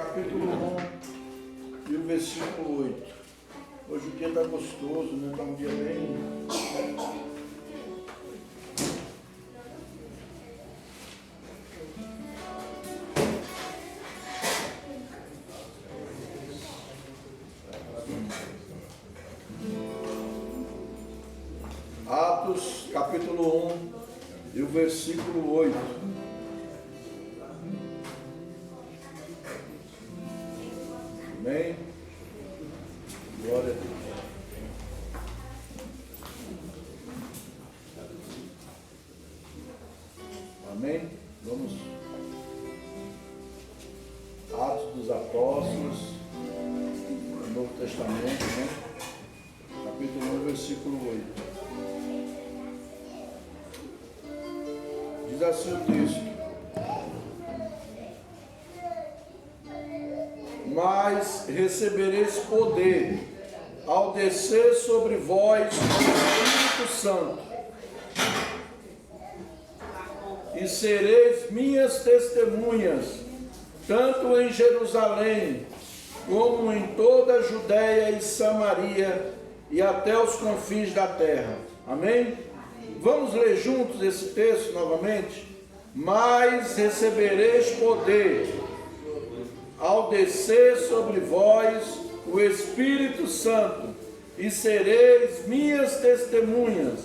capítulo 1 e o versículo 8. Hoje o dia está gostoso, né? Está um dia bem... Atos, capítulo 1 e o versículo 8. Amém? Glória a Deus. Amém? Vamos. Atos dos Apóstolos, Novo Testamento, né? Capítulo 1, versículo 8. Diz assim o texto: mas recebereis poder ao descer sobre vós o Espírito Santo, e sereis minhas testemunhas, tanto em Jerusalém, como em toda a Judéia e Samaria, e até os confins da terra. Amém? Vamos ler juntos esse texto novamente? Mas recebereis poder ao descer sobre vós o Espírito Santo, e sereis minhas testemunhas,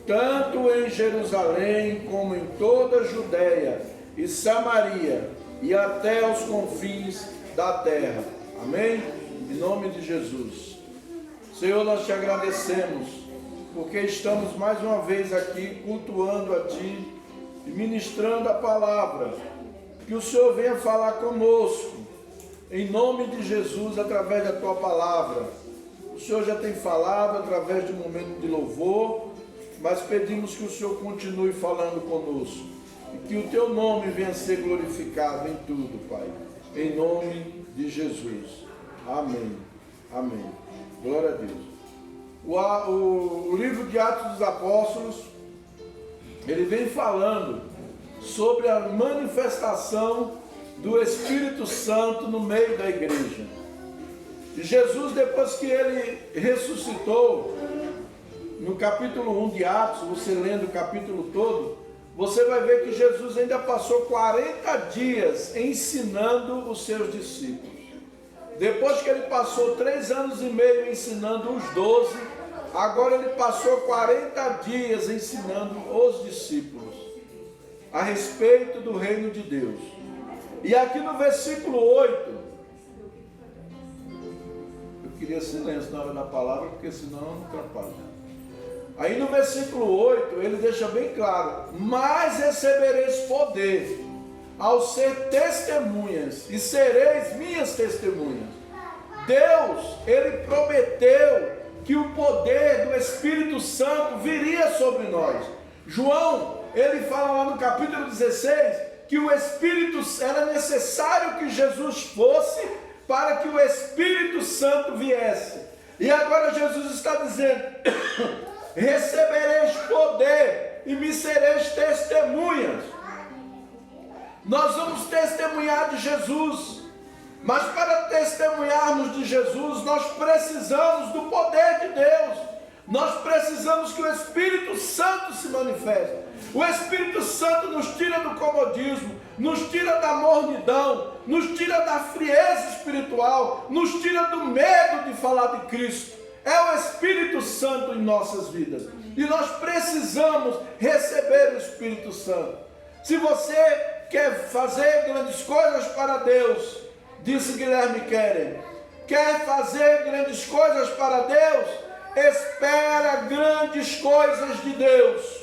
tanto em Jerusalém como em toda a Judéia e Samaria, e até os confins da terra. Amém? Em nome de Jesus. Senhor, nós te agradecemos, porque estamos mais uma vez aqui cultuando a Ti e ministrando a palavra. Que o Senhor venha falar conosco, em nome de Jesus, através da Tua palavra. O Senhor já tem falado através de um momento de louvor, mas pedimos que o Senhor continue falando conosco, e que o Teu nome venha ser glorificado em tudo, Pai, em nome de Jesus. Amém. Amém. Glória a Deus. O livro de Atos dos Apóstolos, ele vem falando sobre a manifestação do Espírito Santo no meio da igreja. E Jesus, depois que ele ressuscitou, no capítulo 1 de Atos, você lendo o capítulo todo, você vai ver que Jesus ainda passou 40 dias ensinando os seus discípulos. Depois que ele passou 3 anos e meio ensinando os 12, agora ele passou 40 dias ensinando os discípulos a respeito do reino de Deus. E aqui no versículo 8, eu queria silêncio na hora da palavra, porque senão não atrapalha. Aí no versículo 8, ele deixa bem claro: mas recebereis poder ao ser testemunhas, e sereis minhas testemunhas. Deus, ele prometeu que o poder do Espírito Santo viria sobre nós. João, ele fala lá no capítulo 16, que o Espírito, era necessário que Jesus fosse para que o Espírito Santo viesse. E agora Jesus está dizendo: recebereis poder e me sereis testemunhas. Nós vamos testemunhar de Jesus, mas para testemunharmos de Jesus, nós precisamos do poder de Deus. Nós precisamos que o Espírito Santo se manifeste. O Espírito Santo nos tira do comodismo, nos tira da mornidão, nos tira da frieza espiritual, nos tira do medo de falar de Cristo. É o Espírito Santo em nossas vidas, e nós precisamos receber o Espírito Santo. Se você quer fazer grandes coisas para Deus, disse Guilherme Keller, quer fazer grandes coisas para Deus, espera grandes coisas de Deus.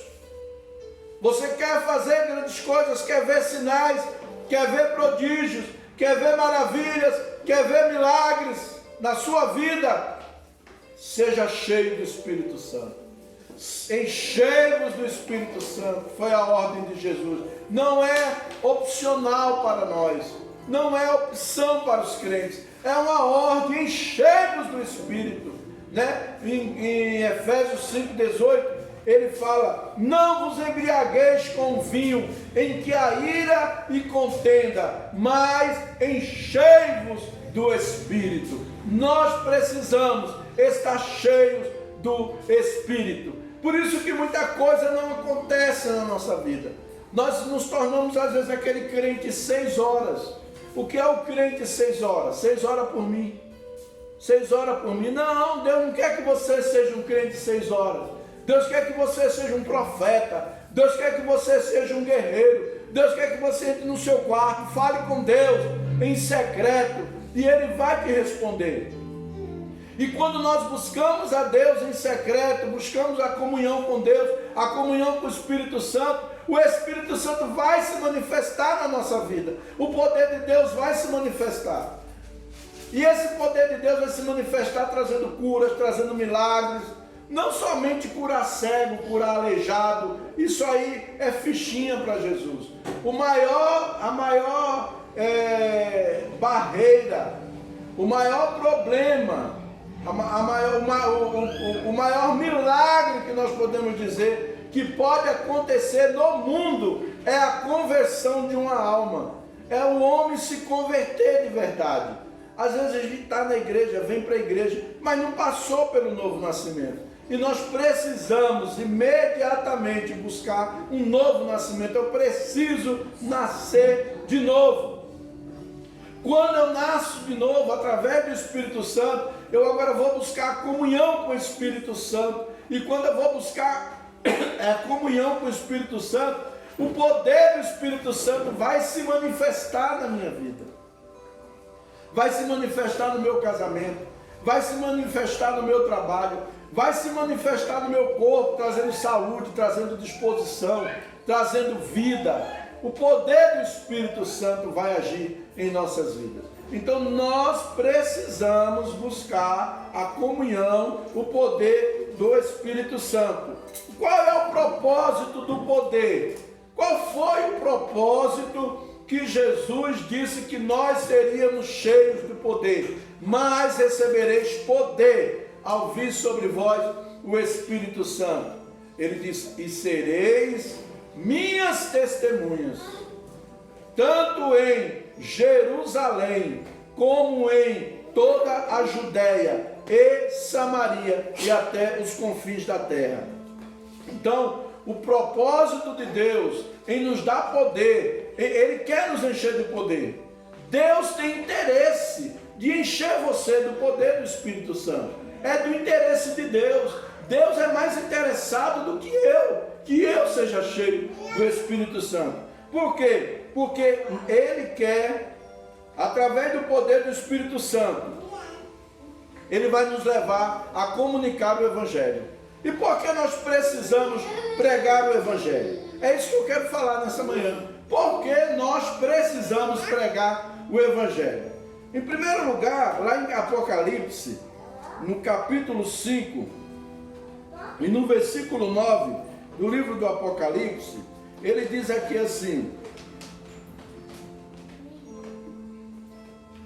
Você quer fazer grandes coisas, quer ver sinais, quer ver prodígios, quer ver maravilhas, quer ver milagres na sua vida, seja cheio do Espírito Santo. Enchei-vos do Espírito Santo, foi a ordem de Jesus. Não é opcional para nós, não é opção para os crentes, é uma ordem. Enchei-vos do Espírito, né? Em Efésios 5,18, ele fala: não vos embriagueis com vinho, em que há ira e contenda, mas enchei-vos do Espírito. Nós precisamos estar cheios do Espírito. Por isso que muita coisa não acontece na nossa vida. Nós nos tornamos às vezes aquele crente 6 horas. O que é o crente 6 horas? 6 horas por mim. 6 horas por mim. Não, Deus não quer que você seja um crente 6 horas. Deus quer que você seja um profeta. Deus quer que você seja um guerreiro. Deus quer que você entre no seu quarto, fale com Deus em secreto, e Ele vai te responder. E quando nós buscamos a Deus em secreto, buscamos a comunhão com Deus, a comunhão com o Espírito Santo, o Espírito Santo vai se manifestar na nossa vida. O poder de Deus vai se manifestar. E esse poder de Deus vai se manifestar trazendo curas, trazendo milagres. Não somente curar cego, curar aleijado. Isso aí é fichinha para Jesus. A maior barreira, o maior problema, o maior milagre que nós podemos dizer que pode acontecer no mundo é a conversão de uma alma. É o homem se converter de verdade. Às vezes a gente está na igreja, vem para a igreja, mas não passou pelo novo nascimento. E nós precisamos imediatamente buscar um novo nascimento. Eu preciso nascer de novo. Quando eu nasço de novo, através do Espírito Santo, eu agora vou buscar a comunhão com o Espírito Santo. E quando eu vou buscar a comunhão com o Espírito Santo, o poder do Espírito Santo vai se manifestar na minha vida. Vai se manifestar no meu casamento, vai se manifestar no meu trabalho, vai se manifestar no meu corpo, trazendo saúde, trazendo disposição, trazendo vida. O poder do Espírito Santo vai agir em nossas vidas. Então nós precisamos buscar a comunhão, o poder do Espírito Santo. Qual é o propósito do poder? Qual foi o propósito que Jesus disse que nós seríamos cheios do poder? Mas recebereis poder ao vir sobre vós o Espírito Santo. Ele diz: e sereis minhas testemunhas, tanto em Jerusalém, como em toda a Judéia e Samaria, e até os confins da terra. Então, o propósito de Deus em nos dar poder, Ele quer nos encher de poder. Deus tem interesse de encher você do poder do Espírito Santo. É do interesse de Deus. Deus é mais interessado do que eu seja cheio do Espírito Santo. Por quê? Porque Ele quer, através do poder do Espírito Santo, Ele vai nos levar a comunicar o Evangelho. E por que nós precisamos pregar o Evangelho? É isso que eu quero falar nessa manhã. Por que nós precisamos pregar o Evangelho? Em primeiro lugar, lá em Apocalipse, no capítulo 5, e no versículo 9 do livro do Apocalipse, ele diz aqui assim: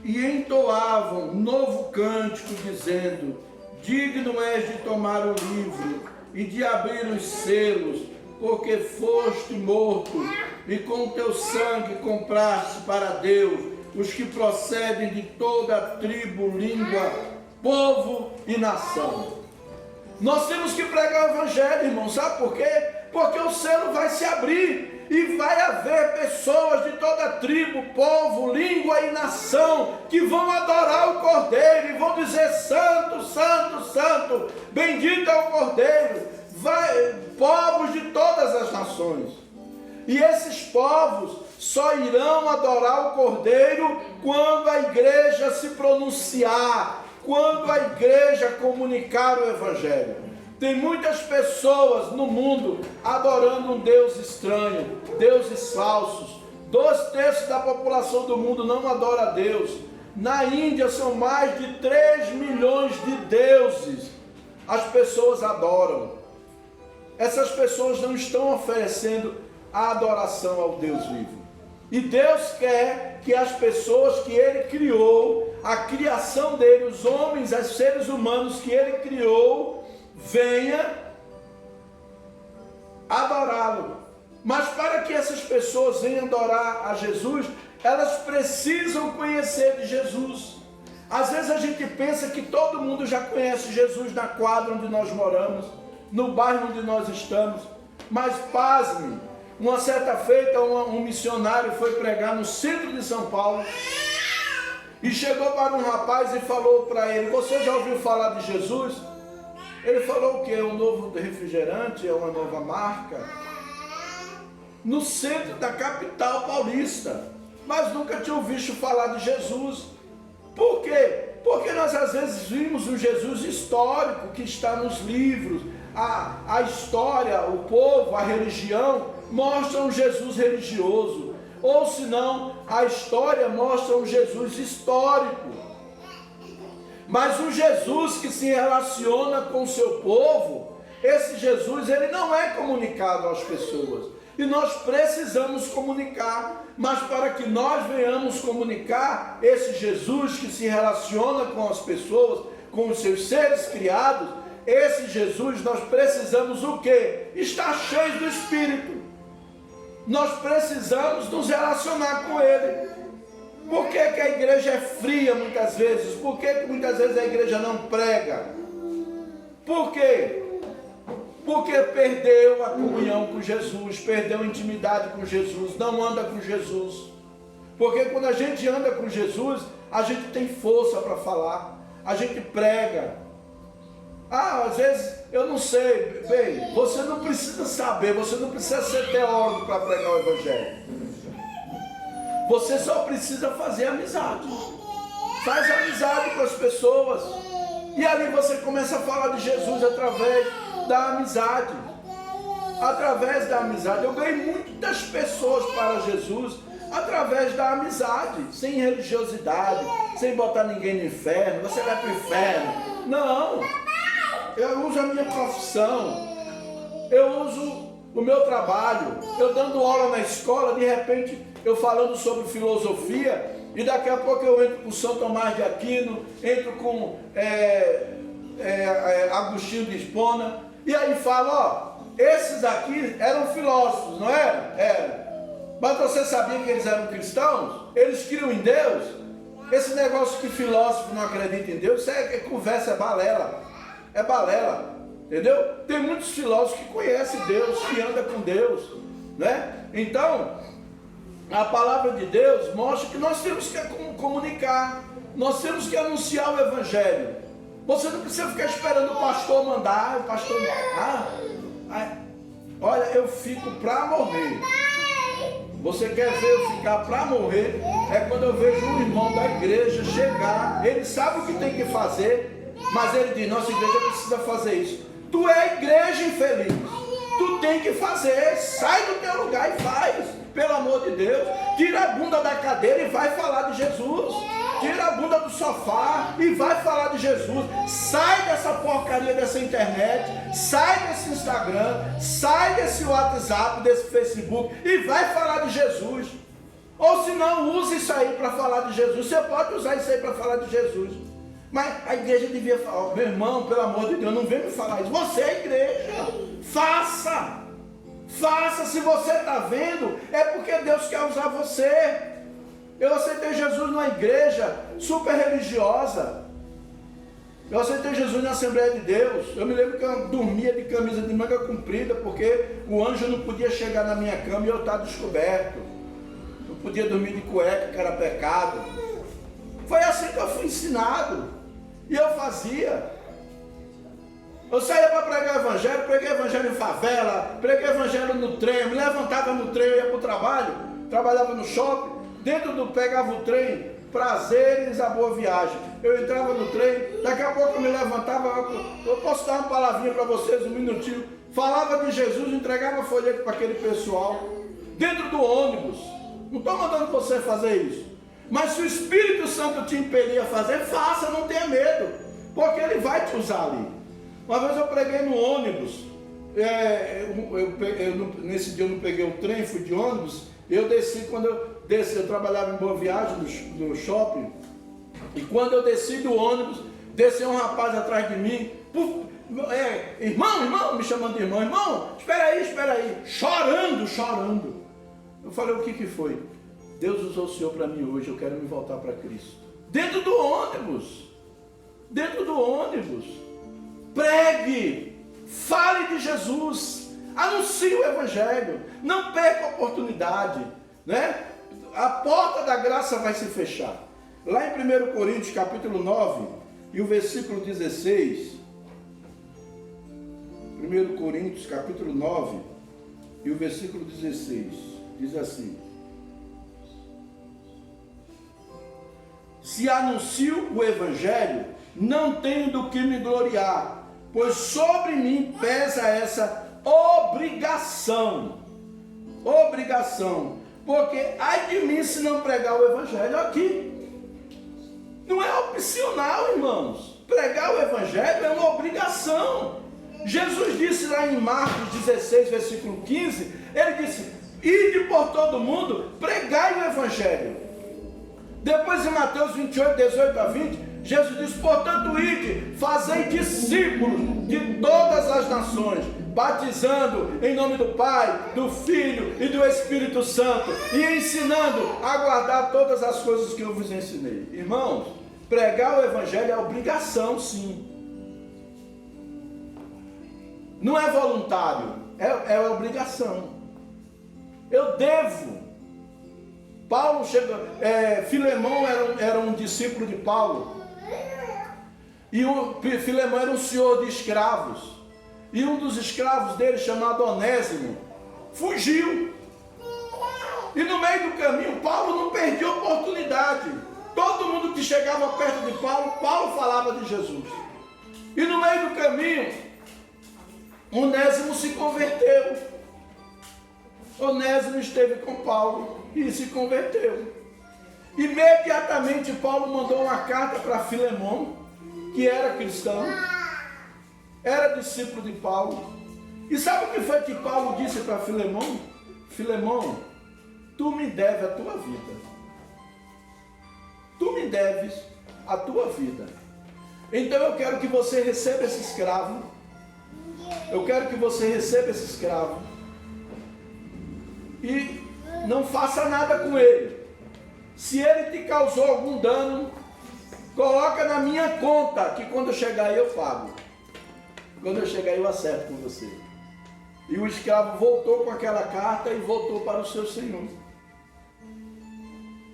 e entoavam novo cântico, dizendo: digno és de tomar o livro e de abrir os selos, porque foste morto e com teu sangue compraste para Deus os que procedem de toda a tribo, língua, povo e nação. Nós temos que pregar o Evangelho, irmão. Sabe por quê? Porque o selo vai se abrir e vai haver pessoas de toda tribo, povo, língua e nação que vão adorar o Cordeiro e vão dizer: santo, santo, santo, bendito é o Cordeiro. Povos de todas as nações. E esses povos só irão adorar o Cordeiro quando a igreja se pronunciar, quando a igreja comunicar o Evangelho. Tem muitas pessoas no mundo adorando um Deus estranho, deuses falsos. 2/3 da população do mundo não adora a Deus. Na Índia são mais de 3 milhões de deuses. As pessoas adoram. Essas pessoas não estão oferecendo a adoração ao Deus vivo. E Deus quer que as pessoas que Ele criou, a criação dele, os homens, os seres humanos que Ele criou, venha adorá-lo. Mas para que essas pessoas venham adorar a Jesus, elas precisam conhecer de Jesus. Às vezes a gente pensa que todo mundo já conhece Jesus na quadra onde nós moramos, no bairro onde nós estamos. Mas pasme, uma certa feita um missionário foi pregar no centro de São Paulo e chegou para um rapaz e falou para ele: você já ouviu falar de Jesus? Ele falou o quê? Um novo refrigerante? É uma nova marca? No centro da capital paulista, mas nunca tinha ouvido falar de Jesus. Por quê? Porque nós às vezes vimos o Jesus histórico que está nos livros. A história, o povo, a religião mostra um Jesus religioso, ou senão a história mostra um Jesus histórico. Mas o Jesus que se relaciona com o seu povo, esse Jesus, ele não é comunicado às pessoas. E nós precisamos comunicar, mas para que nós venhamos comunicar esse Jesus que se relaciona com as pessoas, com os seus seres criados, esse Jesus nós precisamos o quê? Estar cheios do Espírito. Nós precisamos nos relacionar com Ele. Por que que a igreja é fria muitas vezes? Por que que muitas vezes a igreja não prega? Por quê? Porque perdeu a comunhão com Jesus, perdeu a intimidade com Jesus, não anda com Jesus. Porque quando a gente anda com Jesus, a gente tem força para falar, a gente prega. Às vezes, eu não sei, bem, você não precisa saber, você não precisa ser teólogo para pregar o Evangelho. Você só precisa fazer amizade. Faz amizade com as pessoas. E ali você começa a falar de Jesus através da amizade. Através da amizade. Eu ganhei muitas pessoas para Jesus através da amizade, sem religiosidade, sem botar ninguém no inferno. Você vai para o inferno. Não. Eu uso a minha profissão. Eu uso o meu trabalho. Eu dando aula na escola, de repente eu falando sobre filosofia, e daqui a pouco eu entro com São Tomás de Aquino, entro com Agostinho de Hipona, e aí falo, ó, esses aqui eram filósofos, não eram? Eram. Mas você sabia que eles eram cristãos? Eles criam em Deus? Esse negócio que filósofo não acredita em Deus, isso é conversa, é balela. É balela, entendeu? Tem muitos filósofos que conhecem Deus, que andam com Deus, né? Então, a palavra de Deus mostra que nós temos que comunicar, nós temos que anunciar o Evangelho. Você não precisa ficar esperando o pastor mandar, o pastor... olha, eu fico para morrer. Você quer ver eu ficar para morrer? É quando eu vejo um irmão da igreja chegar, ele sabe o que tem que fazer, mas ele diz, nossa igreja precisa fazer isso. Tu é a igreja, infeliz. Tu tem que fazer, sai do teu lugar e faz, pelo amor de Deus. Tira a bunda da cadeira e vai falar de Jesus. Tira a bunda do sofá e vai falar de Jesus. Sai dessa porcaria dessa internet, sai desse Instagram, sai desse WhatsApp, desse Facebook e vai falar de Jesus. Ou se não, use isso aí para falar de Jesus. Você pode usar isso aí para falar de Jesus. Mas a igreja devia falar, meu irmão, pelo amor de Deus, não vem me falar isso. Você é a igreja. Faça. Faça. Se você está vendo, é porque Deus quer usar você. Eu aceitei Jesus numa igreja super religiosa. Eu aceitei Jesus na Assembleia de Deus. Eu me lembro que eu dormia de camisa de manga comprida, porque o anjo não podia chegar na minha cama e eu estava descoberto. Não podia dormir de cueca, que era pecado. Foi assim que eu fui ensinado. E eu fazia. Eu saía para pregar o Evangelho, preguei Evangelho em favela, preguei Evangelho no trem, me levantava no trem, ia para o trabalho, trabalhava no shopping, pegava o trem, Prazeres a Boa Viagem. Eu entrava no trem, daqui a pouco eu me levantava, eu posso dar uma palavrinha para vocês, um minutinho, falava de Jesus, entregava folheto para aquele pessoal, dentro do ônibus. Não estou mandando você fazer isso. Mas se o Espírito Santo te impelir a fazer, faça, não tenha medo, porque Ele vai te usar ali. Uma vez eu preguei no ônibus, nesse dia eu não peguei o trem, fui de ônibus, eu desci, quando eu desci, eu trabalhava em Boa Viagem, no shopping, e quando eu desci do ônibus, desceu um rapaz atrás de mim, irmão, me chamando de irmão, espera aí, chorando. Eu falei, o que foi? Deus usou o Senhor para mim hoje, eu quero me voltar para Cristo. Dentro do ônibus, pregue, fale de Jesus, anuncie o Evangelho, não perca a oportunidade, né? A porta da graça vai se fechar. Lá em 1 Coríntios capítulo 9 e o versículo 16, 1 Coríntios capítulo 9 e o versículo 16, diz assim: se anuncio o Evangelho, não tenho do que me gloriar, pois sobre mim pesa essa obrigação, porque ai de mim se não pregar o Evangelho. Aqui não é opcional, irmãos, pregar o Evangelho é uma obrigação. Jesus disse lá em Marcos 16, versículo 15, ele disse, ide por todo mundo, pregai o Evangelho. Depois em Mateus 28, 18 a 20, Jesus disse, portanto ide, fazei discípulos de todas as nações, batizando em nome do Pai, do Filho e do Espírito Santo, e ensinando a guardar todas as coisas que eu vos ensinei. Irmãos, pregar o Evangelho é obrigação, sim. Não é voluntário, é obrigação. Eu devo. Paulo chegou, Filemão era um discípulo de Paulo. E Filemão era um senhor de escravos. E um dos escravos dele, chamado Onésimo, fugiu. E no meio do caminho, Paulo não perdia oportunidade. Todo mundo que chegava perto de Paulo, Paulo falava de Jesus. E no meio do caminho, Onésimo se converteu. Onésimo esteve com Paulo e se converteu. Imediatamente Paulo mandou uma carta para Filemão, que era cristão, era discípulo de Paulo. E sabe o que foi que Paulo disse para Filemão? Filemão, tu me deves a tua vida. Tu me deves a tua vida. Então eu quero que você receba esse escravo. Eu quero que você receba esse escravo. E não faça nada com ele. Se ele te causou algum dano, coloca na minha conta, que quando eu chegar aí eu pago. Quando eu chegar aí eu acerto com você. E o escravo voltou com aquela carta e voltou para o seu senhor.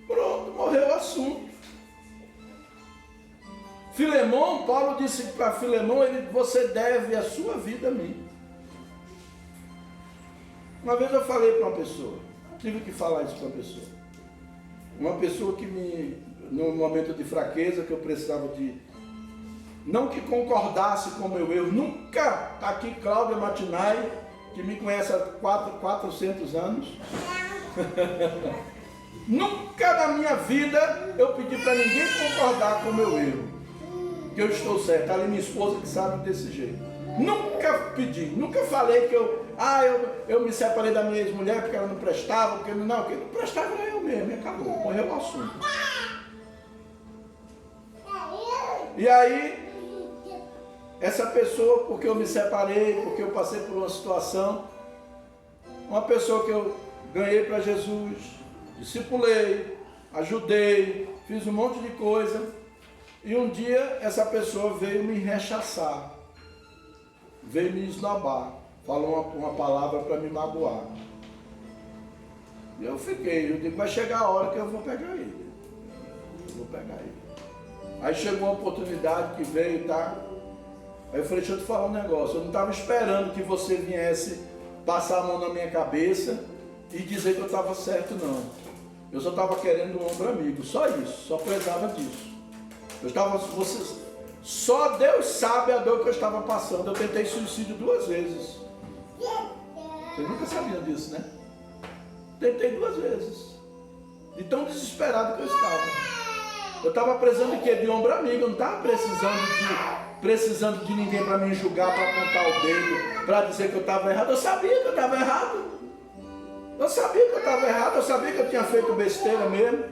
Pronto, morreu o assunto. Filemão, Paulo disse para Filemão, você deve a sua vida a mim. Uma vez eu falei para uma pessoa, tive que falar isso para uma pessoa que num momento de fraqueza, que eu precisava de, não que concordasse com o meu erro, nunca, está aqui Cláudia Matinai, que me conhece há 400 anos, nunca na minha vida eu pedi para ninguém concordar com o meu erro, que eu estou certo. Ali minha esposa que sabe desse jeito. Nunca pedi, nunca falei que eu me separei da minha ex-mulher porque ela não prestava, porque não prestava era eu mesmo, acabou, morreu o assunto. E aí, essa pessoa, porque eu me separei, porque eu passei por uma situação, uma pessoa que eu ganhei para Jesus, discipulei, ajudei, fiz um monte de coisa, e um dia essa pessoa veio me rechaçar, veio me esnobar, falou uma palavra para me magoar. E eu digo, vai chegar a hora que eu vou pegar ele. Aí chegou uma oportunidade que veio, tá? Aí eu falei, deixa eu te falar um negócio, eu não estava esperando que você viesse passar a mão na minha cabeça e dizer que eu estava certo, não. Eu só estava querendo um ombro amigo, só isso, só precisava disso. Só Deus sabe a dor que eu estava passando. Eu tentei suicídio 2 vezes. Vocês nunca sabiam disso, né? Tentei 2 vezes. De tão desesperado que eu estava. Eu estava precisando de quê? De ombro amigo. Eu não estava precisando de ninguém para me julgar, para apontar o dedo, para dizer que eu estava errado. Eu sabia que eu estava errado. Eu sabia que eu tinha feito besteira mesmo.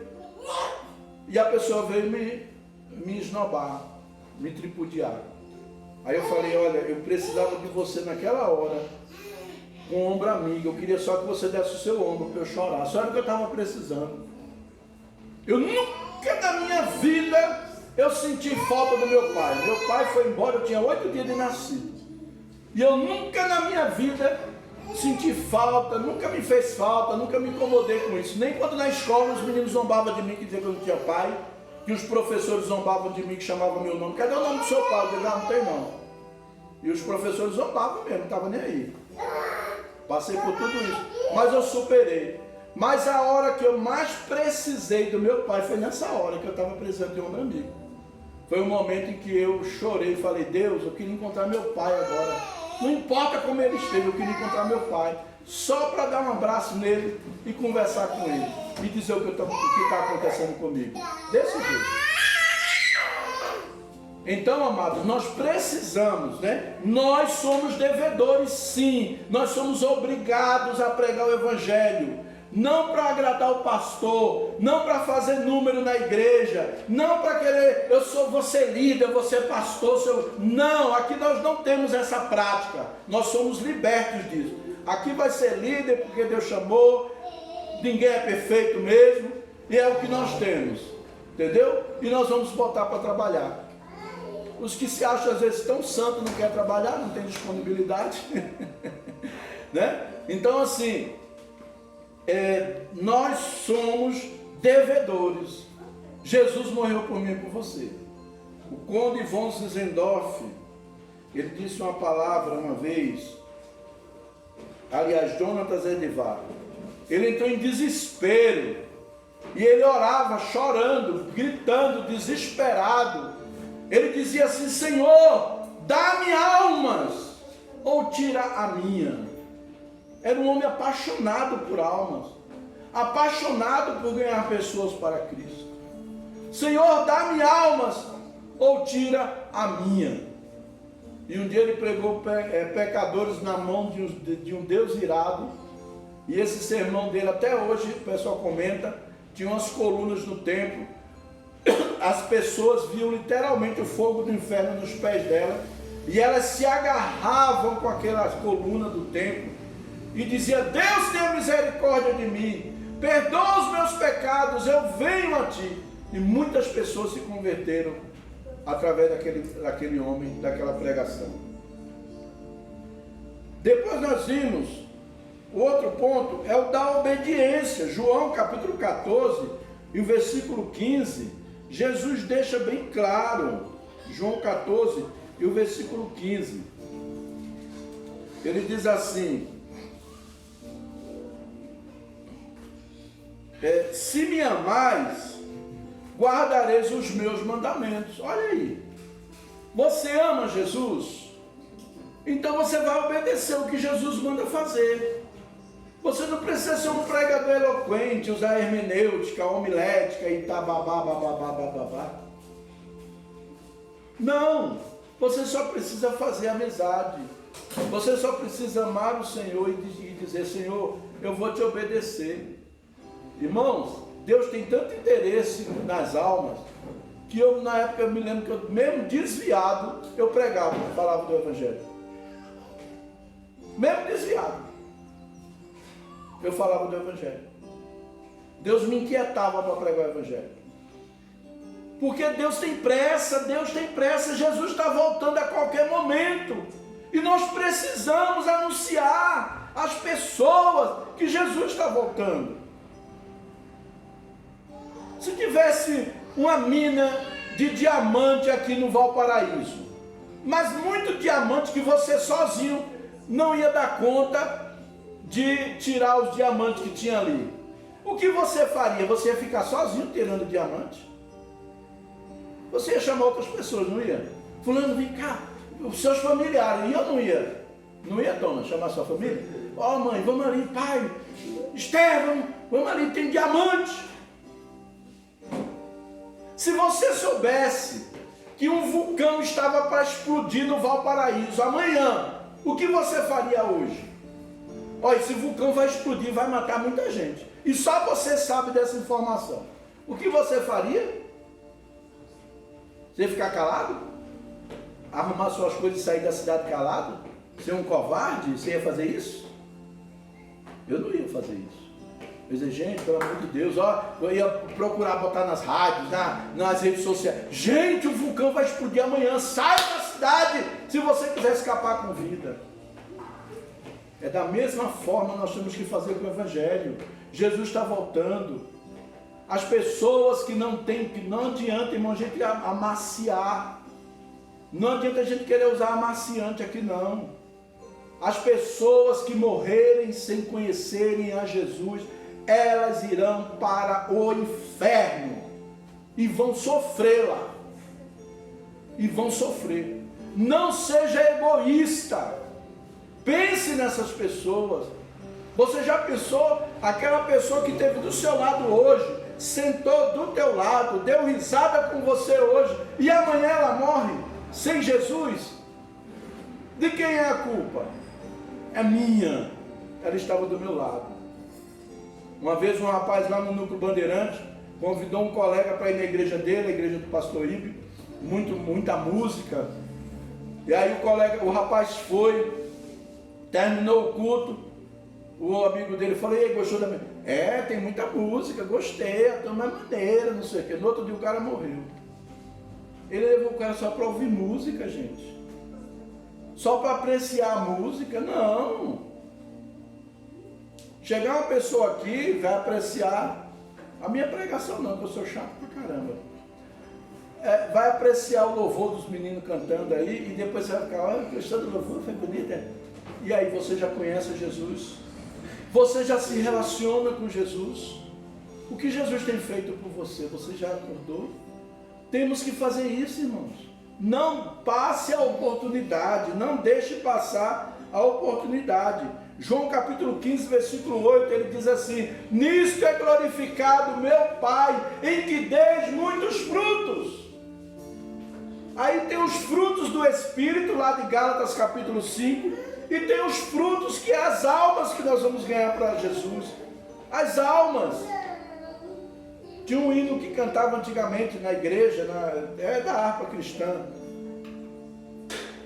E a pessoa veio me esnobar, me tripudiar. Aí eu falei, olha, eu precisava de você naquela hora, com o ombro amigo, eu queria só que você desse o seu ombro para eu chorar, só era o que eu estava precisando. Eu nunca na minha vida eu senti falta do meu pai. Meu pai foi embora, eu tinha 8 dias de nascido. E eu nunca na minha vida senti falta, nunca me fez falta, nunca me incomodei com isso. Nem quando na escola os meninos zombavam de mim, que diziam que eu não tinha pai, que os professores zombavam de mim, que chamavam meu nome. Cadê o nome do seu pai? Eu disse, não tem não. E os professores zombavam mesmo, não estavam nem aí. Passei por tudo isso, mas eu superei. Mas a hora que eu mais precisei do meu pai foi nessa hora que eu estava precisando de um amigo. Foi o momento em que eu chorei e falei, Deus, eu queria encontrar meu pai agora. Não importa como ele esteve, eu queria encontrar meu pai. Só para dar um abraço nele e conversar com ele. E dizer o que está acontecendo comigo. Desse jeito. Então, amados, nós precisamos, né? Nós somos devedores, sim. Nós somos obrigados a pregar o Evangelho. Não para agradar o pastor, não para fazer número na igreja, não para querer, vou ser líder, vou ser pastor, não, aqui nós não temos essa prática, nós somos libertos disso. Aqui vai ser líder porque Deus chamou, ninguém é perfeito mesmo, e é o que nós temos, entendeu? E nós vamos botar para trabalhar. Os que se acham às vezes tão santos não querem trabalhar, não tem disponibilidade, né? Então assim, nós somos devedores. Jesus morreu por mim e por você. O conde von Zinzendorf, ele disse uma palavra uma vez, aliás, Jonatas Edvar, ele entrou em desespero, e ele orava chorando, gritando, desesperado. Ele dizia assim, Senhor, dá-me almas, ou tira a minha. Era um homem apaixonado por almas, apaixonado por ganhar pessoas para Cristo. Senhor, dá-me almas, ou tira a minha. E um dia ele pregou pecadores na mão de um Deus irado, e esse sermão dele até hoje, o pessoal comenta, tinha umas colunas no templo, as pessoas viam literalmente o fogo do inferno nos pés dela, e elas se agarravam com aquelas colunas do templo, e dizia, Deus tenha misericórdia de mim, perdoa os meus pecados, eu venho a ti. E muitas pessoas se converteram através daquele homem, daquela pregação. Depois nós vimos, o outro ponto é o da obediência. João capítulo 14 e o versículo 15, Jesus deixa bem claro, João 14 e o versículo 15, ele diz assim, se me amais, guardareis os meus mandamentos. Olha aí, você ama Jesus? Então você vai obedecer o que Jesus manda fazer. Você não precisa ser um pregador eloquente, usar hermenêutica, homilética e babá. Não, você só precisa fazer amizade. Você só precisa amar o Senhor e dizer, Senhor, eu vou te obedecer. Irmãos, Deus tem tanto interesse nas almas, que eu na época eu me lembro que eu, mesmo desviado, eu pregava, falava do Evangelho. Mesmo desviado, eu falava do Evangelho. Deus me inquietava para pregar o Evangelho. Porque Deus tem pressa, Jesus está voltando a qualquer momento. E nós precisamos anunciar às pessoas que Jesus está voltando. Se tivesse uma mina de diamante aqui no Valparaíso, mas muito diamante que você sozinho não ia dar conta de tirar os diamantes que tinha ali, o que você faria? Você ia ficar sozinho tirando diamante? Você ia chamar outras pessoas, não ia? Fulano, vem cá, os seus familiares, ia ou não ia? Não ia, dona, chamar sua família? Ó, mãe, vamos ali, pai, Estevão, vamos ali, tem diamante. Se você soubesse que um vulcão estava para explodir no Valparaíso amanhã, o que você faria hoje? Olha, esse vulcão vai explodir, vai matar muita gente. E só você sabe dessa informação. O que você faria? Você ia ficar calado? arrumar suas coisas e sair da cidade calado? Ser um covarde? Você ia fazer isso? Eu não ia fazer isso. Eu ia dizer, gente, pelo amor de Deus, ó, eu ia procurar botar nas rádios, nas redes sociais. Gente, o vulcão vai explodir amanhã, sai da cidade se você quiser escapar com vida. É da mesma forma nós temos que fazer com o Evangelho. Jesus está voltando. As pessoas que não têm, que não adianta, irmão, a gente amaciar. Não adianta a gente querer usar amaciante aqui, não. As pessoas que morrerem sem conhecerem a Jesus, elas irão para o inferno e vão sofrer lá. E vão sofrer. Não seja egoísta. Pense nessas pessoas. Você já pensou, aquela pessoa que esteve do seu lado hoje, sentou do teu lado, deu risada com você hoje, e amanhã ela morre sem Jesus? De quem é a culpa? É minha. Ela estava do meu lado. Uma vez um rapaz lá no Núcleo Bandeirante convidou um colega para ir na igreja dele, a igreja do pastor Ibe, muita música. E aí o rapaz foi, terminou o culto, o amigo dele falou, e aí, gostou da minha? Tem muita música, gostei, a turma é maneira, não sei o que. No outro dia o cara morreu. Ele levou o cara só para ouvir música, gente. Só para apreciar a música? Não. Chegar uma pessoa aqui, vai apreciar a minha pregação não, porque eu sou chato pra caramba. Vai apreciar o louvor dos meninos cantando aí, e depois você vai ficar, olha, a questão do louvor foi bonita. E aí você já conhece Jesus? Você já se relaciona com Jesus? O que Jesus tem feito por você? Você já acordou? Temos que fazer isso, irmãos. Não passe a oportunidade, não deixe passar a oportunidade. João capítulo 15, versículo 8, ele diz assim, nisto é glorificado meu Pai, em que deis muitos frutos. Aí tem os frutos do Espírito, lá de Gálatas capítulo 5, e tem os frutos que é as almas que nós vamos ganhar para Jesus. As almas. Tinha um hino que cantava antigamente na igreja, da harpa cristã,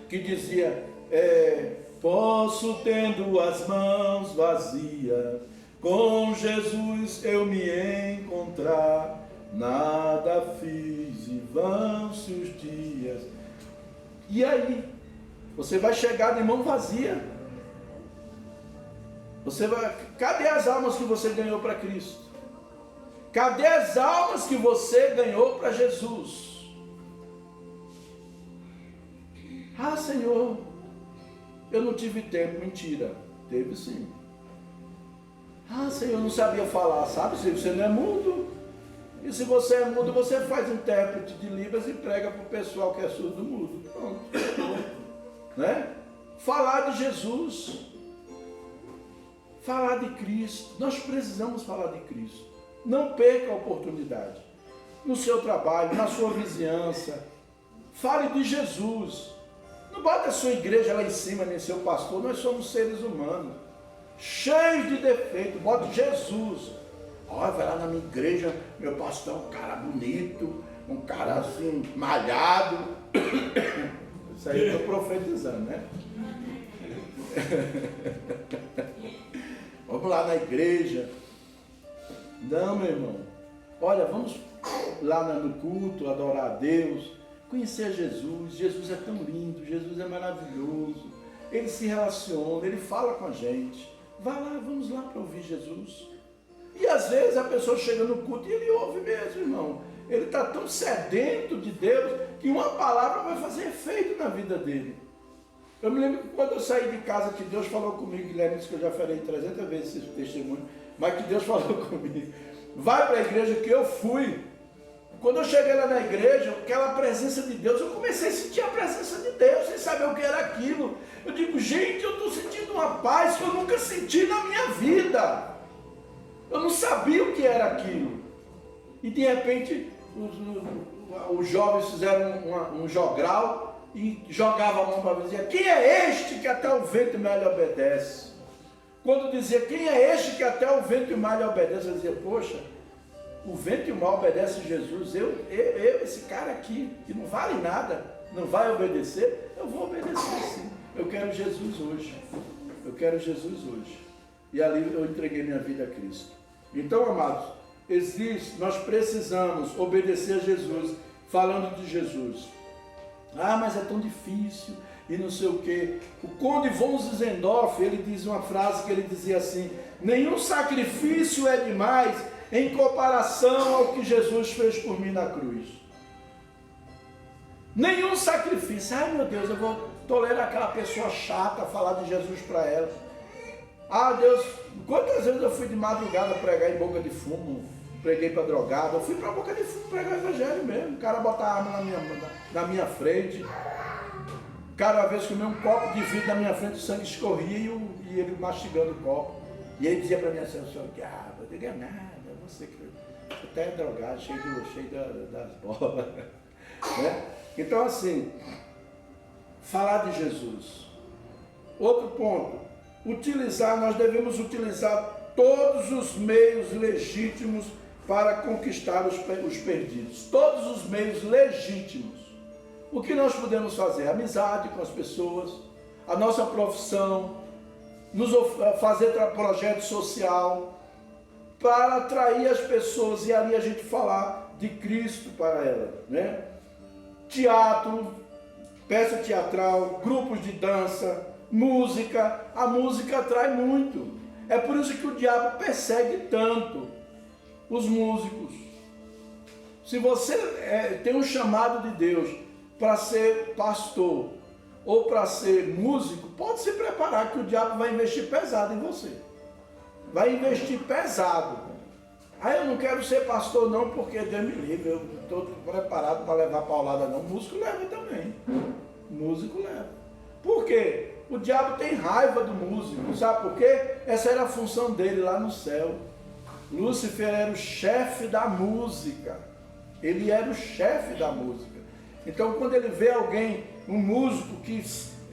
que dizia, posso tendo as mãos vazias, com Jesus eu me encontrar, nada fiz e vão-se os dias. E aí? Você vai chegar de mão vazia. Cadê as almas que você ganhou para Cristo? Cadê as almas que você ganhou para Jesus? Ah, Senhor, eu não tive tempo. Mentira, teve sim. Ah, Senhor, eu não sabia falar. Sabe, se você não é mudo. E se você é mudo, você faz intérprete de Libras e prega para o pessoal que é surdo mudo. Pronto. Né? Falar de Jesus. Falar de Cristo. Nós precisamos falar de Cristo. Não perca a oportunidade. No seu trabalho, na sua vizinhança. Fale de Jesus. Não bota a sua igreja lá em cima, nem seu pastor. Nós somos seres humanos, cheios de defeito. Bota Jesus. Olha, vai lá na minha igreja, meu pastor é um cara bonito, um cara assim, malhado. Isso aí eu estou profetizando, né? Vamos lá na igreja. Não, meu irmão. Olha, vamos lá no culto, adorar a Deus, conhecer Jesus. Jesus é tão lindo, Jesus é maravilhoso. Ele se relaciona, ele fala com a gente. Vai lá, vamos lá para ouvir Jesus. E às vezes a pessoa chega no culto e ele ouve mesmo, irmão. Ele está tão sedento de Deus que uma palavra vai fazer efeito na vida dele. Eu me lembro que quando eu saí de casa, que Deus falou comigo, Guilherme disse que eu já falei 300 vezes esse testemunho, mas que Deus falou comigo. Vai para a igreja que eu fui. Quando eu cheguei lá na igreja, aquela presença de Deus, eu comecei a sentir a presença de Deus, sem saber o que era aquilo. Eu digo, gente, eu estou sentindo uma paz que eu nunca senti na minha vida. Eu não sabia o que era aquilo. E de repente, os jovens fizeram um jogral e jogavam a mão para dizer, quem é este que até o vento e mar lhe obedece? Quando dizia, quem é este que até o vento e o mar lhe obedece? Eu dizia, poxa, o vento e o mar obedecem a Jesus. Eu, esse cara aqui, que não vale nada, não vai obedecer? Eu vou obedecer sim. Eu quero Jesus hoje. Eu quero Jesus hoje. E ali eu entreguei minha vida a Cristo. Então, amados, nós precisamos obedecer a Jesus, falando de Jesus. Ah, mas é tão difícil, e não sei o quê. O Conde von Zinzendorf, ele diz uma frase que ele dizia assim: nenhum sacrifício é demais em comparação ao que Jesus fez por mim na cruz. Nenhum sacrifício. Ai meu Deus, eu vou tolerar aquela pessoa chata, falar de Jesus para ela. Ah Deus, quantas vezes eu fui de madrugada pregar em boca de fumo, preguei para drogado, eu fui para boca de fumo pregar o evangelho mesmo, o cara botar a arma na minha frente, o cara uma vez comeu um copo de vidro na minha frente, o sangue escorria e ele mastigando o copo, e ele dizia para mim assim: eu sou o diabo. Eu digo: é nada, você que até é drogado, cheio das bolas, né? Então assim, falar de Jesus. Outro ponto, nós devemos utilizar todos os meios legítimos para conquistar os perdidos. Todos os meios legítimos. O que nós podemos fazer? Amizade com as pessoas, a nossa profissão, fazer projeto social, para atrair as pessoas e ali a gente falar de Cristo para elas, né? Teatro, peça teatral, grupos de dança, música. A música atrai muito. É por isso que o diabo persegue tanto os músicos. Se você tem um chamado de Deus para ser pastor ou para ser músico, pode se preparar que o diabo vai investir pesado em você. Vai investir pesado. Ah, eu não quero ser pastor não, porque Deus me livre, eu estou preparado para levar paulada não. Músico leva também. Músico leva. Por quê? O diabo tem raiva do músico, sabe por quê? Essa era a função dele lá no céu. Lúcifer era o chefe da música. Ele era o chefe da música. Então, quando ele vê alguém, um músico que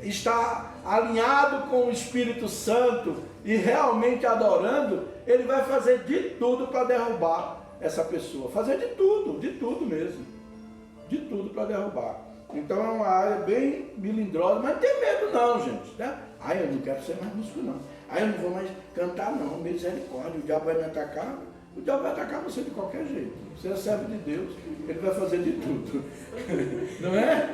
está alinhado com o Espírito Santo e realmente adorando, ele vai fazer de tudo para derrubar essa pessoa. Fazer de tudo mesmo. De tudo para derrubar. Então é uma área bem melindrosa, mas não tem medo não, gente. Né? Ah, eu não quero ser mais músico não. Ah, eu não vou mais cantar não. Misericórdia, o diabo vai me atacar. O diabo vai atacar você de qualquer jeito. Você é servo de Deus, ele vai fazer de tudo. Não é?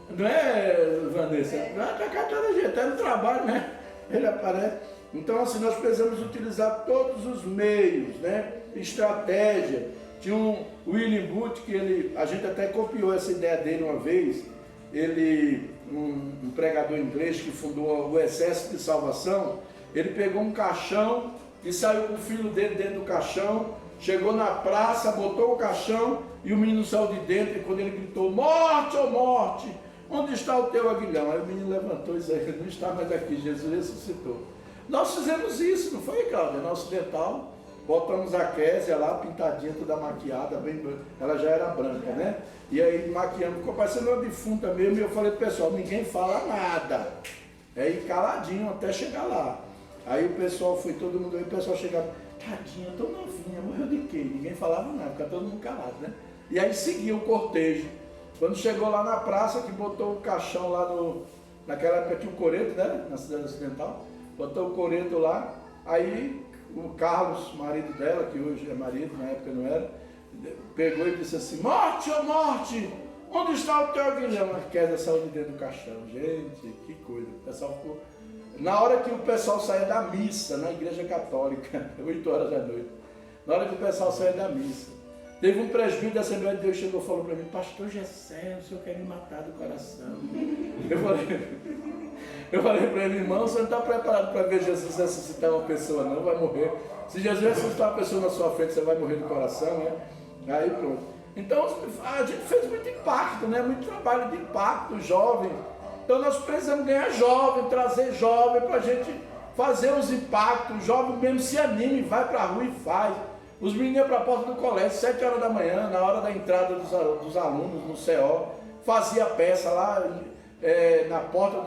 Não é, Vanessa? Vai atacar de todo jeito, é no trabalho, né? Ele aparece. Então assim, nós precisamos utilizar todos os meios, né? Estratégia. Tinha um William Booth, que a gente até copiou essa ideia dele uma vez. Ele, um pregador inglês que fundou o Exército de Salvação, ele pegou um caixão e saiu com o filho dele dentro do caixão, chegou na praça, botou o caixão e o menino saiu de dentro, e quando ele gritou: morte, oh morte, onde está o teu aguilhão? Aí o menino levantou e disse: ele não está mais aqui, Jesus ressuscitou. Nós fizemos isso, não foi, Cláudia? Na Ocidental, botamos a Késia lá, pintadinha, toda maquiada, bem branca. Ela já era branca, né? E aí maquiando, ficou parecendo uma defunta mesmo, e eu falei pro pessoal: ninguém fala nada. Aí caladinho até chegar lá. Aí o pessoal foi, todo mundo, aí o pessoal chegava: tadinha, tão novinha, morreu de quê? Ninguém falava nada, ficava todo mundo calado, né? E aí seguia o cortejo. Quando chegou lá na praça, que botou o caixão lá naquela época tinha um coreto, né? Na cidade ocidental, botou o coreto lá, aí o Carlos, marido dela, que hoje é marido, na época não era, pegou e disse assim: morte, ô morte, onde está o teu aguilhão? A Késia saiu de dentro do caixão. Gente, que coisa. O pessoal ficou... Na hora que o pessoal saía da missa, na igreja católica, 8 horas da noite, na hora que o pessoal saía da missa, teve um presbítero da Assembleia de Deus que chegou e falou para mim: pastor Gessé, o senhor quer me matar do coração. Eu falei para ele: irmão, você não está preparado para ver Jesus ressuscitar uma pessoa não, vai morrer. Se Jesus ressuscitar uma pessoa na sua frente, você vai morrer do coração, né? Aí pronto. Então a gente fez muito impacto, né? Muito trabalho de impacto, jovem. Então nós precisamos ganhar jovem, trazer jovem para a gente fazer os impactos. O jovem mesmo se anime, vai para a rua e faz. Os meninos iam para a porta do colégio, 7 horas da manhã, na hora da entrada dos alunos no CO, fazia peça lá na porta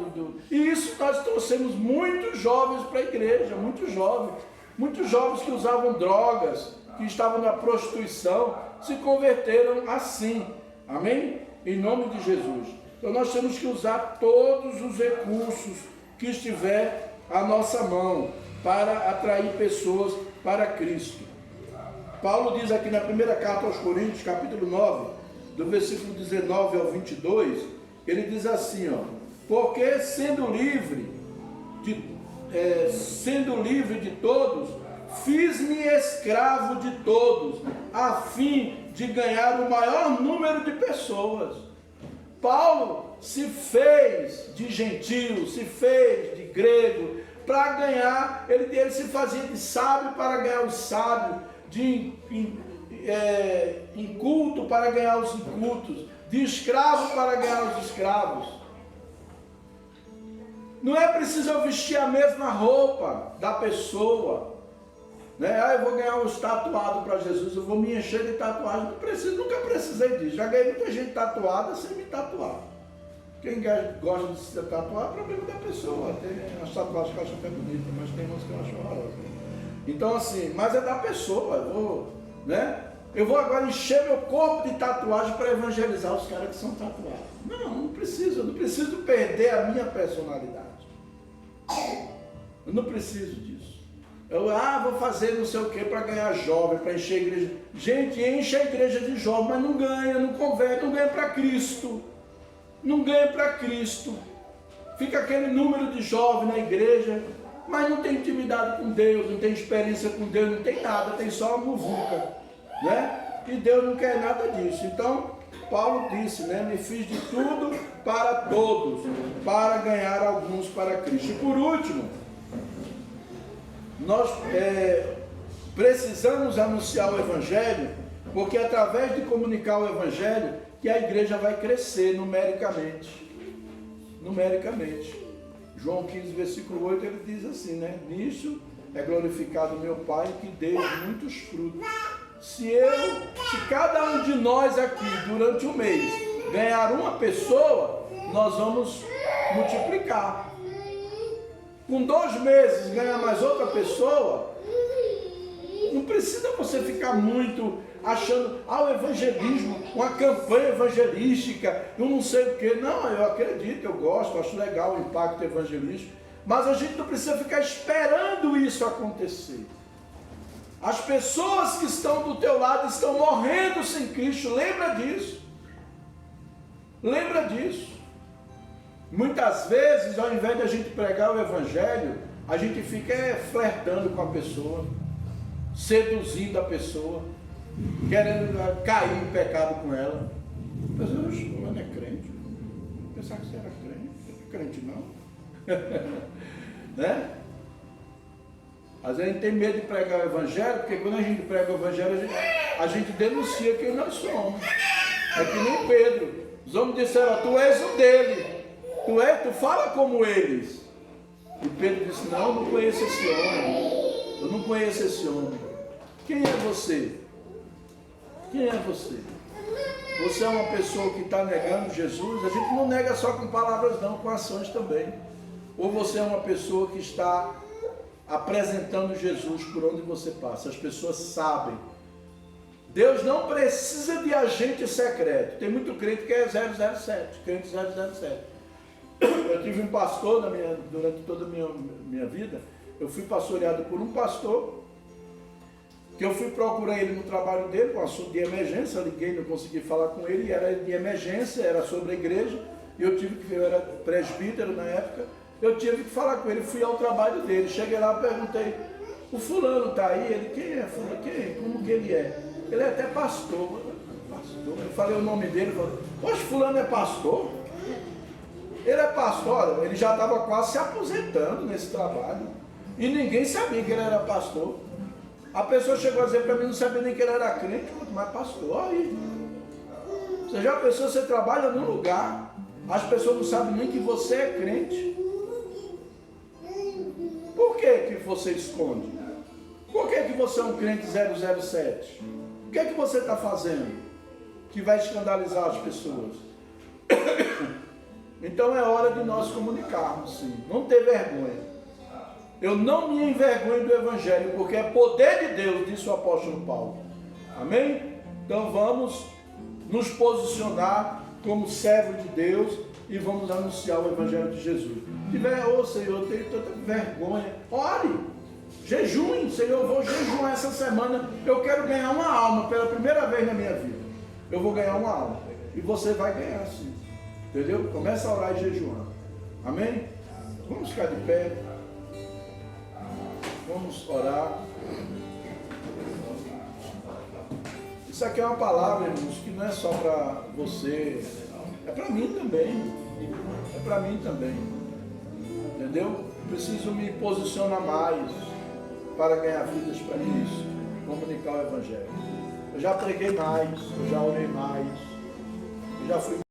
E isso nós trouxemos muitos jovens para a igreja, muitos jovens que usavam drogas, que estavam na prostituição, se converteram assim. Amém? Em nome de Jesus. Então nós temos que usar todos os recursos que estiver à nossa mão para atrair pessoas para Cristo. Paulo diz aqui na primeira carta aos Coríntios, capítulo 9, do versículo 19 ao 22, ele diz assim, ó: porque sendo livre de todos, fiz-me escravo de todos, a fim de ganhar o maior número de pessoas. Paulo se fez de gentio, se fez de grego, para ganhar, ele se fazia de sábio para ganhar os sábios, de inculto para ganhar os incultos, de escravo para ganhar os escravos. Não é preciso eu vestir a mesma roupa da pessoa, né? Ah, eu vou ganhar uns tatuados para Jesus, eu vou me encher de tatuagem. Não preciso, nunca precisei disso. Já ganhei muita gente tatuada sem me tatuar. Quem gosta de se tatuar é problema da pessoa. Tem as tatuagens que eu acho até bonita, mas tem umas que eu acho horrorosas. Então assim, mas é da pessoa. Eu vou agora encher meu corpo de tatuagem para evangelizar os caras que são tatuados. Não preciso. Eu não preciso perder a minha personalidade. Eu não preciso disso. Vou fazer não sei o que para ganhar jovem, para encher a igreja. Gente, enche a igreja de jovem, mas não ganha, não converte, não ganha para Cristo. Não ganha para Cristo. Fica aquele número de jovens na igreja, mas não tem intimidade com Deus, não tem experiência com Deus, não tem nada, tem só uma muvuca, né? E Deus não quer nada disso. Então, Paulo disse, né? Me fiz de tudo para todos, para ganhar alguns para Cristo. E por último, nós precisamos anunciar o Evangelho, porque através de comunicar o Evangelho, que a igreja vai crescer numericamente. João 15, versículo 8, ele diz assim, né? Nisso é glorificado meu Pai, que dê muitos frutos. Se cada um de nós aqui, durante um mês, ganhar uma pessoa, nós vamos multiplicar. Com 2 meses, ganhar mais outra pessoa, não precisa você ficar muito achando, o evangelismo, uma campanha evangelística, eu não sei o que. Não, eu acredito, eu gosto, acho legal o impacto evangelístico, mas a gente não precisa ficar esperando isso acontecer. As pessoas que estão do teu lado estão morrendo sem Cristo, lembra disso. Muitas vezes, ao invés de a gente pregar o evangelho, a gente fica flertando com a pessoa, seduzindo a pessoa, querendo cair em pecado com ela. Mas eu não é crente. Pensava que você era crente. Crente não. Né? Às vezes a gente tem medo de pregar o evangelho, porque quando a gente prega o evangelho, a gente denuncia quem nós somos. É que nem Pedro. Os homens disseram, tu és o dele. Tu fala como eles. E Pedro disse, não, eu não conheço esse homem. Eu não conheço esse homem. Quem é você? Quem é você? Você é uma pessoa que está negando Jesus? A gente não nega só com palavras não, com ações também. Ou você é uma pessoa que está apresentando Jesus por onde você passa? As pessoas sabem. Deus não precisa de agente secreto. Tem muito crente que é 007, crente 007. Eu tive um pastor durante toda a minha vida. Eu fui pastoreado por um pastor, que eu fui procurar ele no trabalho dele, com um assunto de emergência. Eu liguei, não consegui falar com ele, era de emergência, era sobre a igreja. Eu era presbítero na época, eu tive que falar com ele, fui ao trabalho dele. Cheguei lá, perguntei, o fulano está aí? Ele, quem é fulano? Quem? Como que ele é? Ele é até pastor. Eu falei o nome dele, falei, poxa, fulano é pastor? Ele é pastor, olha, ele já estava quase se aposentando nesse trabalho. E ninguém sabia que ele era pastor. A pessoa chegou a dizer para mim, não sabia nem que ele era crente, mas pastor, aí. Você já pensou, você trabalha num lugar, as pessoas não sabem nem que você é crente. Por que você esconde? Por que você é um crente 007? O que é que você está fazendo que vai escandalizar as pessoas? Então é hora de nós comunicarmos, sim. Não ter vergonha. Eu não me envergonho do Evangelho, porque é poder de Deus, disse o apóstolo Paulo. Amém? Então vamos nos posicionar como servo de Deus e vamos anunciar o Evangelho de Jesus. Se tiver, ô Senhor, eu tenho tanta vergonha, ore, jejum, Senhor, eu vou jejuar essa semana, eu quero ganhar uma alma pela primeira vez na minha vida. Eu vou ganhar uma alma. E você vai ganhar sim. Entendeu? Começa a orar e jejuar. Amém? Vamos ficar de pé. Vamos orar. Isso aqui é uma palavra, irmãos, que não é só para você, é para mim também. É para mim também. Entendeu? Preciso me posicionar mais para ganhar vidas para Cristo, comunicar o Evangelho. Eu já preguei mais, eu já orei mais, eu já fui